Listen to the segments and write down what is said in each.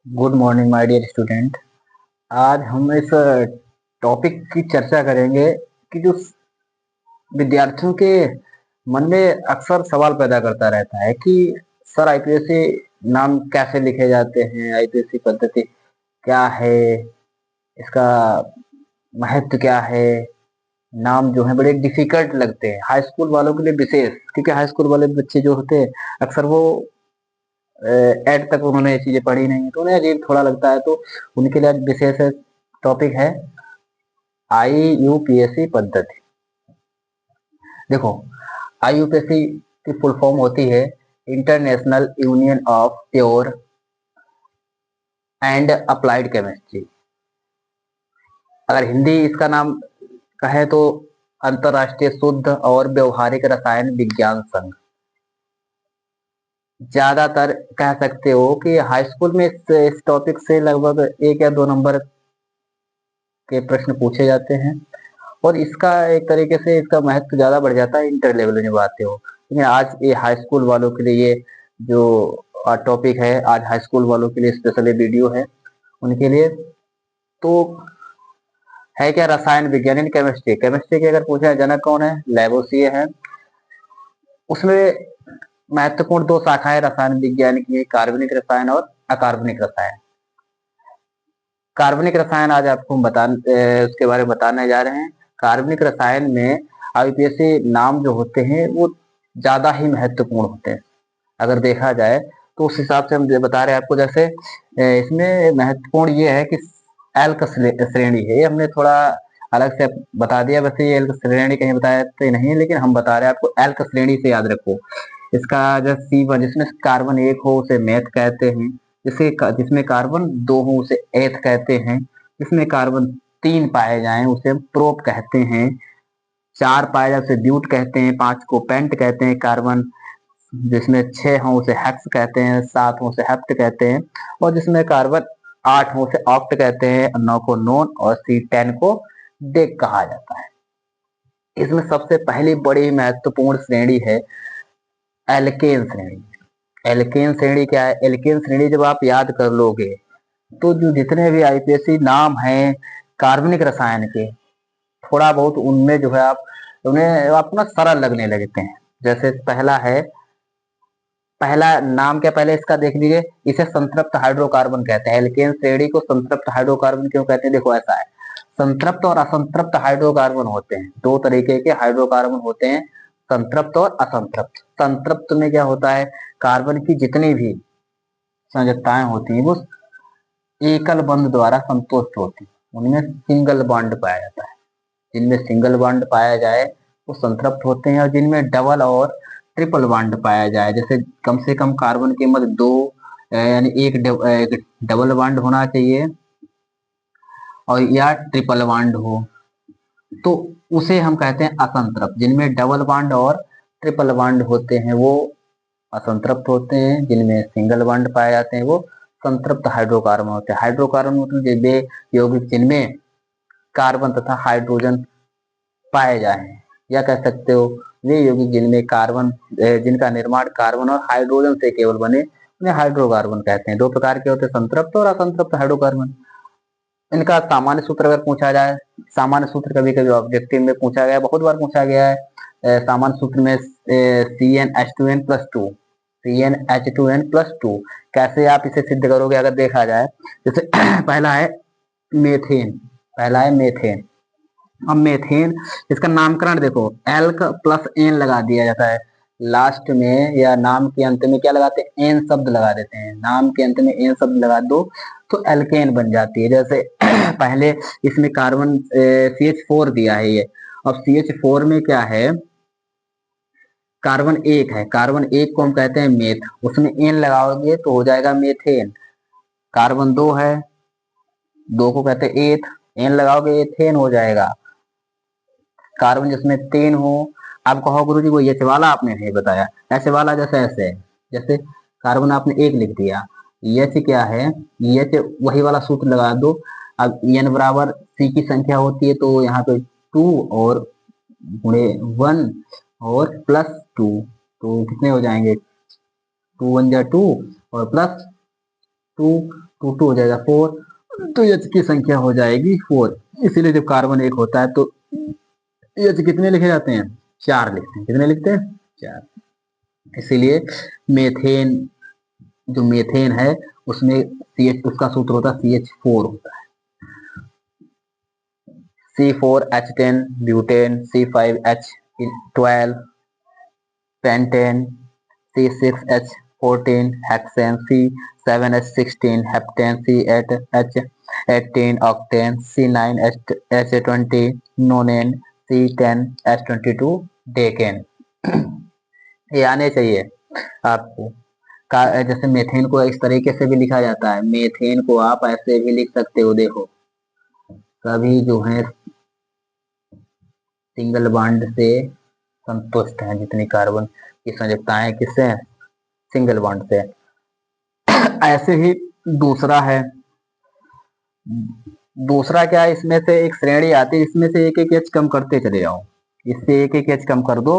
Good morning my dear student. आज हम इस टॉपिक की चर्चा करेंगे कि जो विद्यार्थियों के मन में अक्सर सवाल पैदा करता रहता है कि सर आईपीएससी नाम कैसे लिखे जाते हैं, आईपीएससी पद्धति क्या है, इसका महत्व क्या है। नाम जो है बड़े डिफिकल्ट लगते हैं हाई स्कूल वालों के लिए विशेष, क्योंकि हाई स्कूल वाले बच्चे जो होते हैं अक्सर वो एड तक उन्होंने ये चीजें पढ़ी नहीं है, तो उन्हें अजीब थोड़ा लगता है। तो उनके लिए आज विशेष टॉपिक है आईयूपीएससी पद्धति। देखो, आईयूपीएससी की फुल फॉर्म होती है international union of pure and applied chemistry. अगर हिंदी इसका नाम कहे तो अंतरराष्ट्रीय शुद्ध और व्यवहारिक रसायन विज्ञान संघ। ज्यादातर कह सकते हो कि हाई स्कूल में इस टॉपिक से लगभग 1 या 2 नंबर के प्रश्न पूछे जाते हैं, और इसका एक तरीके से इसका महत्व ज्यादा बढ़ जाता है इंटर लेवल में जब आते हो। लेकिन आज ये हाई स्कूल वालों के लिए ये जो टॉपिक है, आज हाई स्कूल वालों के लिए स्पेशल ये वीडियो है उनके लिए। तो है क्या रसायन विज्ञान इन केमिस्ट्री। केमिस्ट्री के अगर पूछा जनक कौन है, लैवोसिए है। उसमें महत्वपूर्ण 2 शाखाएं रसायन विज्ञान की, कार्बनिक रसायन और अकार्बनिक रसायन। कार्बनिक रसायन आज आपको हम उसके बारे में बताने जा रहे हैं। कार्बनिक रसायन में आईपीएससी नाम जो होते हैं वो ज्यादा ही महत्वपूर्ण होते हैं। अगर देखा जाए तो उस हिसाब से हम बता रहे हैं आपको। जैसे इसमें महत्वपूर्ण ये है कि एल्क श्रेणी है, ये हमने थोड़ा अलग से बता दिया। वैसे ये एल्क श्रेणी कहीं बताया तो नहीं है, लेकिन हम बता रहे हैं आपको एल्क श्रेणी से याद रखो। इसका जो C1 जिसमें कार्बन 1 हो उसे मेथ कहते हैं, जिसमें कार्बन 2 हो उसे एथ कहते हैं, जिसमें कार्बन 3 पाए जाएं उसे हम प्रोप कहते हैं, 4 पाए जाए उसे ब्यूट कहते हैं, 5 को पेंट कहते हैं, कार्बन जिसमें 6 हो उसे हेक्स कहते हैं, 7 हो उसे हेप्ट कहते हैं, और जिसमें कार्बन 8 हो उसे ऑक्ट कहते हैं, 9 को नॉन और C10 को डेक कहा जाता है। इसमें सबसे पहली बड़ी महत्वपूर्ण श्रेणी है एल्केन श्रेणी। एल्केन श्रेणी क्या है? एल्केन श्रेणी जब आप याद कर लोगे तो जो जितने भी आईपीएससी नाम हैं कार्बनिक रसायन के, थोड़ा बहुत उनमें जो है आप उन्हें आपको ना सरल लगने लगते हैं। जैसे पहला नाम क्या, पहले इसका देख लीजिए। इसे संतृप्त हाइड्रोकार्बन कहते हैं। एल्केन श्रेणी को संतृप्त हाइड्रोकार्बन क्यों कहते हैं? देखो ऐसा है, संतृप्त और असंतृप्त हाइड्रोकार्बन होते हैं। 2 तरीके के हाइड्रोकार्बन होते हैं, संतृप्त और असंतृप्त। संतृप्त में क्या होता है, कार्बन की जितनी भी संयोजकताएं होती हैं वो एकल बंध द्वारा संतुष्ट होती हैं, उनमें सिंगल बॉन्ड पाया जाता है। जिनमें सिंगल बॉन्ड पाया जाए वो संतृप्त होते हैं, और जिनमें डबल और ट्रिपल बॉन्ड पाया जाए, जैसे कम से कम कार्बन के मध्य 2 यानी एक डबल बॉन्ड होना चाहिए और या ट्रिपल बॉन्ड हो, तो उसे हम कहते हैं असंतृप्त। जिनमें डबल बॉन्ड और ट्रिपल बॉन्ड होते हैं वो असंतृप्त होते हैं, जिनमें सिंगल बॉन्ड पाए जाते हैं वो संतृप्त हाइड्रोकार्बन होते हैं। हाइड्रोकार्बन मतलब वे यौगिक जिनमें कार्बन तथा हाइड्रोजन पाए जाए, या कह सकते हो वे यौगिक जिनमें कार्बन जिनका निर्माण कार्बन और हाइड्रोजन से केवल बने उन्हें हाइड्रोकार्बन कहते हैं। 2 प्रकार के होते हैं, संतृप्त और असंतृप्त हाइड्रोकार्बन। इनका सामान्य सूत्र अगर पूछा जाए, सामान्य सूत्र कभी कभी ऑब्जेक्टिव में पूछा गया, बहुत बार पूछा गया है। सामान्य सूत्र में CnH2n+2, CnH2n+2। कैसे आप इसे सिद्ध करोगे अगर देखा जाए, जैसे पहला है मेथेन, पहला है मेथेन। अब मेथेन, इसका नामकरण देखो, एल्क प्लस एन लगा दिया जाता है लास्ट में, या नाम के अंत में क्या लगाते हैं, एन शब्द लगा देते हैं। नाम के अंत में एन शब्द लगा दो तो एल्केन बन जाती है। जैसे पहले इसमें कार्बन CH4 दिया है ये, अब CH4 में क्या है, कार्बन 1 है, कार्बन 1 को हम कहते हैं मेथ, उसमें एन लगाओगे तो हो जाएगा मेथेन। कार्बन 2 है, 2 को कहते हैं एथ, एन लगाओगे एथेन हो जाएगा। कार्बन जिसमें 3 हो, आप कहो गुरु जी वो एच वाला आपने नहीं बताया, ऐसे वाला जैसे ऐसे है। जैसे कार्बन आपने 1 लिख दिया, एच क्या है, एच वही वाला सूत्र लगा दो। अब एन बराबर सी की संख्या होती है तो यहाँ पे 2 और गुणे 1 और +2, तो कितने हो जाएंगे, 2 1 जा 2 और +2, टू टू हो जाएगा 4, तो एच की संख्या हो जाएगी 4। इसीलिए जब कार्बन एक होता है तो एच कितने लिखे जाते हैं, 4 लिखते हैं। कितने लिखते हैं, 4। इसीलिए मेथेन, जो मेथेन है उसमें सी एच, उसका सूत्र होता है CH4 होता है। C4H10 butane, C5H12 pentane, C6H14 hexane, C7H16 heptane, C8H18 octane, C9H20 नोनेन, C10H22 decane. ये आने चाहिए आपको। जैसे मेथेन को इस तरीके से भी लिखा जाता है, मेथेन को आप ऐसे भी लिख सकते हो, देखो सभी जो है सिंगल बॉन्ड से संतुष्ट हैं, जितनी कार्बन की संयुक्ताएं किससे हैं, सिंगल बॉन्ड से। ऐसे ही दूसरा है, दूसरा क्या है, इसमें से एक श्रेणी आती है, इसमें से एक एक एच कम करते चले जाओ, इससे एक एक एच कम कर दो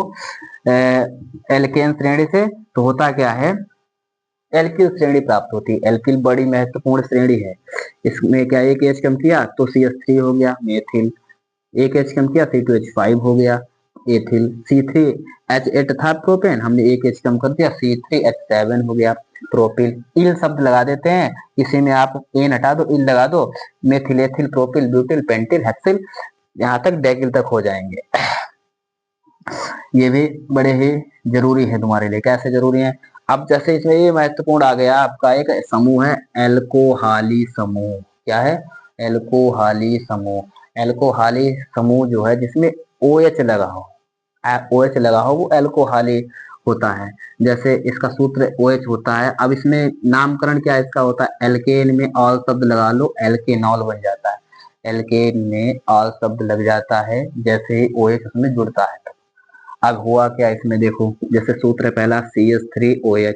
एल्केन श्रेणी से, तो होता क्या है, एल्किल श्रेणी प्राप्त होती है। एल्किल बड़ी महत्वपूर्ण श्रेणी है। इसमें क्या, एक एच कम किया तो CH3 हो गया मेथिल, एक एच कम किया C2H5 हो गया एथिल, C3H8 था प्रोपेन, हमने एक एच कम कर दिया C3H7 हो गया प्रोपिल। इल शब्द लगा देते हैं, इसी में आप एन हटा दो, इल लगा दो, methyl, ethyl, propyl, butyl, pentyl, hexyl, यहाँ तक डेकिल तक हो जाएंगे। ये भी बड़े ही जरूरी है तुम्हारे लिए। कैसे जरूरी है, अब जैसे इसमें ये महत्वपूर्ण आ गया आपका एक समूह है एल्कोहाली समूह। क्या है, एल्कोहाली समूह। एल्कोहाली समूह जो है जिसमें OH लगा हो, OH लगा हो, वो एल्कोहाली होता है। जैसे इसका सूत्र OH होता है। अब इसमें नामकरण क्या इसका होता है, एल्केन में ऑल शब्द लगा लो, एल्केनॉल बन जाता है। एल्केन में ऑल शब्द लग जाता है जैसे ही OH उसमें जुड़ता है। अब हुआ क्या इसमें, देखो जैसे सूत्र पहला CH3OH,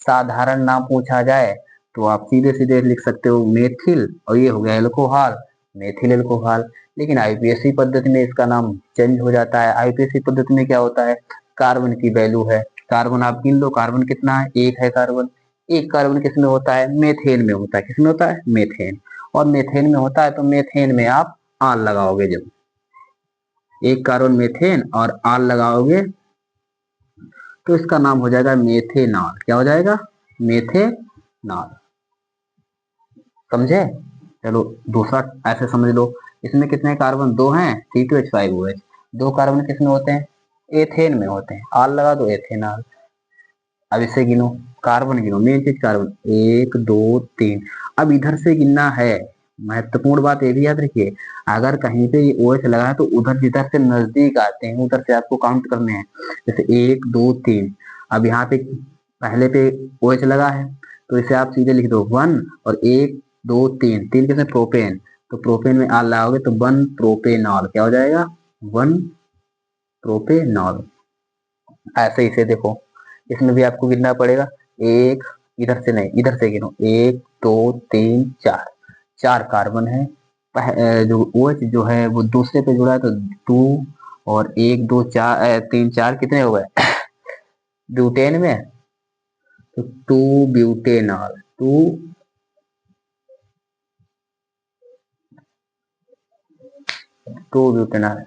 साधारण नाम पूछा जाए तो आप सीधे सीधे लिख सकते हो मेथिल, और ये हो गया एल्कोहल, मेथिल एल्कोहल। लेकिन आईपीएससी पद्धति में इसका नाम चेंज हो जाता है। आईपीएससी पद्धति में क्या होता है, कार्बन की वैल्यू है, कार्बन आप गिन लो, कार्बन कितना है, एक है कार्बन। एक कार्बन किसमें होता है, मेथेन में होता है। किसमें होता है, मेथेन। और मेथेन में होता है तो मेथेन में आप आल लगाओगे, जब एक कार्बन मेथेन और आल लगाओगे तो इसका नाम हो जाएगा मेथेनॉल। क्या हो जाएगा, मेथेनॉल। समझे, चलो दूसरा ऐसे समझ लो, इसमें कितने कार्बन, दो हैं, C2H5OH। दो कार्बन किसमें होते हैं, एथेन में होते हैं, आल लगा दो, एथेनॉल। अब इसे गिनो, कार्बन गिनो, मेन चीज कार्बन, 1 2 3। अब इधर से गिनना है, महत्वपूर्ण बात ये भी याद रखिए, अगर कहीं पे ये OH लगा है तो उधर जिधर से नजदीक आते हैं उधर से आपको काउंट करने हैं। जैसे 1 2 3, अब यहाँ पे पहले पे OH लगा है तो इसे आप सीधे लिख दो 1, और 1 2 3, 3 किसमें, प्रोपेन, तो प्रोपेन में आल लगाओगे तो 1 प्रोपेनॉल। क्या हो जाएगा, 1 प्रोपेनॉल। ऐसे इसे देखो, इसमें भी आपको गिनना पड़ेगा, एक, इधर से नहीं, इधर से गिनो, 1 2 3 4, 4 कार्बन है। जो OH जो है वो दूसरे पे जुड़ा है तो 2, और 1 2 4 3 4 कितने हो गए ब्यूटेन में, तो 2 ब्यूटेनॉल, 2 ब्यूटेनॉल।